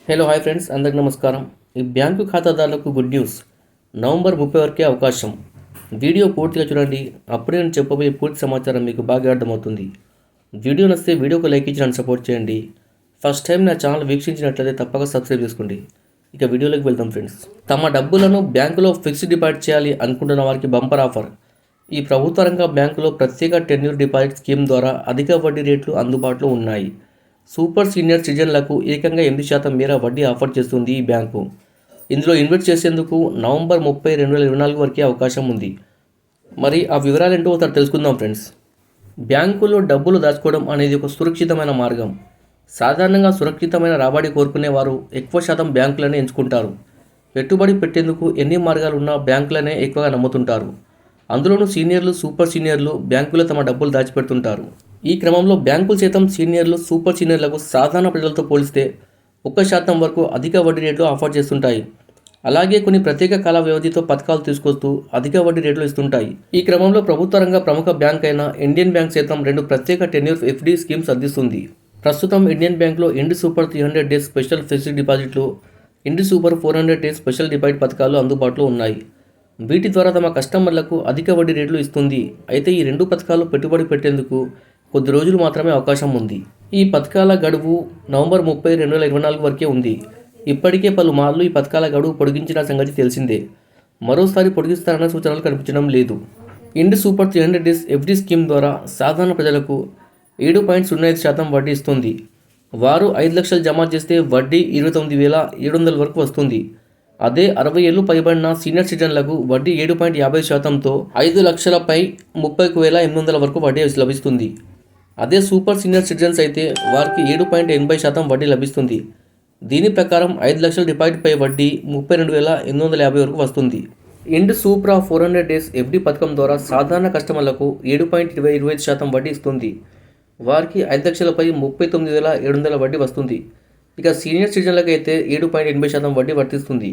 Hello hi friends, అందరికి నమస్కారం. ఈ బ్యాంకు ఖాతాదారులకు గుడ్ న్యూస్. నవంబర్ 30 వరకే అవకాశం. వీడియో పూర్తిగా చూడండి, అప్పుడే నేను చెప్పబోయే పూర్తి సమాచారం మీకు బాగా అర్థమవుతుంది. వీడియో నచ్చితే వీడియోకి లైక్ ఇచ్చి నన్ను సపోర్ట్ చేయండి. ఫస్ట్ టైం నా ఛానల్ వీక్షించినట్లయితే తప్పక సబ్స్క్రైబ్ చేసుకోండి. ఇక వీడియోలోకి వెళ్దాం ఫ్రెండ్స్. తమ డబ్బులను బ్యాంకులో ఫిక్స్డ్ డిపాజిట్ చేయాలి అనుకుంటున్న వారికి బంపర్ ఆఫర్. ఈ ప్రభుత్వ రంగ బ్యాంకులో ప్రత్యేక టెన్యూర్ డిపాజిట్ స్కీమ్ ద్వారా అధిక వడ్డీ రేట్లు అందుబాటులో ఉన్నాయి. సూపర్ సీనియర్ సిటిజన్లకు ఏకంగా 8% మేర వడ్డీ ఆఫర్ చేస్తుంది ఈ బ్యాంకు. ఇందులో ఇన్వెస్ట్ చేసేందుకు నవంబర్ 30, 2024 వరకే అవకాశం ఉంది. మరి ఆ వివరాలేంటో ఒకసారి తెలుసుకుందాం ఫ్రెండ్స్. బ్యాంకుల్లో డబ్బులు దాచుకోవడం అనేది ఒక సురక్షితమైన మార్గం. సాధారణంగా సురక్షితమైన రాబడి కోరుకునే వారు ఎక్కువ శాతం బ్యాంకులనే ఎంచుకుంటారు. పెట్టుబడి పెట్టేందుకు ఎన్ని మార్గాలు ఉన్నా బ్యాంకులనే ఎక్కువగా నమ్ముతుంటారు. అందులోనూ సీనియర్లు, సూపర్ సీనియర్లు బ్యాంకులో తమ డబ్బులు దాచిపెడుతుంటారు. ఈ క్రమంలో బ్యాంకులు సైతం సీనియర్లు, సూపర్ సీనియర్లకు సాధారణ ప్రజలతో పోలిస్తే 1% వరకు అధిక వడ్డీ రేట్లు ఆఫర్ చేస్తుంటాయి. అలాగే కొన్ని ప్రత్యేక కాల వ్యవధితో పథకాలు తీసుకొస్తూ అధిక వడ్డీ రేట్లు ఇస్తుంటాయి. ఈ క్రమంలో ప్రభుత్వ రంగ ప్రముఖ బ్యాంక్ అయిన ఇండియన్ బ్యాంక్ సైతం 2 ప్రత్యేక టెన్యూర్ ఎఫ్డి స్కీమ్స్ అందిస్తుంది. ప్రస్తుతం ఇండియన్ బ్యాంక్లో ఇండి సూపర్ 300 డేస్ స్పెషల్ ఫిక్స్డ్ డిపాజిట్లు, ఇండి సూపర్ 400 డేస్ స్పెషల్ డిపాజిట్ పథకాలు అందుబాటులో ఉన్నాయి. వీటి ద్వారా తమ కస్టమర్లకు అధిక వడ్డీ రేట్లు ఇస్తుంది. అయితే ఈ 2 పథకాలు పెట్టుబడి పెట్టేందుకు కొద్ది రోజులు మాత్రమే అవకాశం ఉంది. ఈ పథకాల గడువు నవంబర్ 30, 2024 వరకే ఉంది. ఇప్పటికే పలుమార్లు ఈ పథకాల గడువు పొడిగించిన సంగతి తెలిసిందే. మరోసారి పొడిగిస్తారన్న సూచనలు కనిపించడం లేదు. ఇండి సూపర్ 300 డేస్ ఎఫ్డి స్కీమ్ ద్వారా సాధారణ ప్రజలకు 7.05% వడ్డీ ఇస్తుంది. వారు 5 లక్షలు జమ చేస్తే వడ్డీ 29,700 వరకు వస్తుంది. అదే 60 ఏళ్లు పైబడిన సీనియర్ సిటిజన్లకు వడ్డీ 7.50%తో 5 లక్షలపై 30,800 వరకు వడ్డీ లభిస్తుంది. అదే సూపర్ సీనియర్ సిటిజన్స్ అయితే వారికి 7.80% వడ్డీ లభిస్తుంది. దీని ప్రకారం 5 లక్షల డిపాజిట్పై వడ్డీ 32,850 వరకు వస్తుంది. ఇండ్ సూప్రా 400 డేస్ ఎఫ్డి పథకం ద్వారా సాధారణ కస్టమర్లకు 7.25% వడ్డీ ఇస్తుంది. వారికి 5 లక్షలపై 39,700 వడ్డీ వస్తుంది. ఇక సీనియర్ సిటిజన్లకు అయితే 7.80% వడ్డీ వర్తిస్తుంది.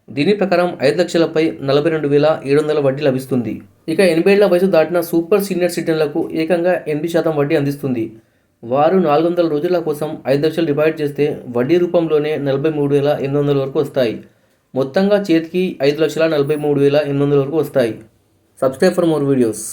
దీని ప్రకారం 5 లక్షలపై 42,700 వడ్డీ లభిస్తుంది. ఇక 80 ఏళ్ల వయసు దాటిన సూపర్ సీనియర్ సిటిజన్లకు ఏకంగా 8% వడ్డీ అందిస్తుంది. వారు 400 రోజుల కోసం 5 లక్షలు డిపాజిట్ చేస్తే వడ్డీ రూపంలోనే 43,800 వరకు వస్తాయి. మొత్తంగా చేతికి 5,43,800 వరకు వస్తాయి. Subscribe for more videos.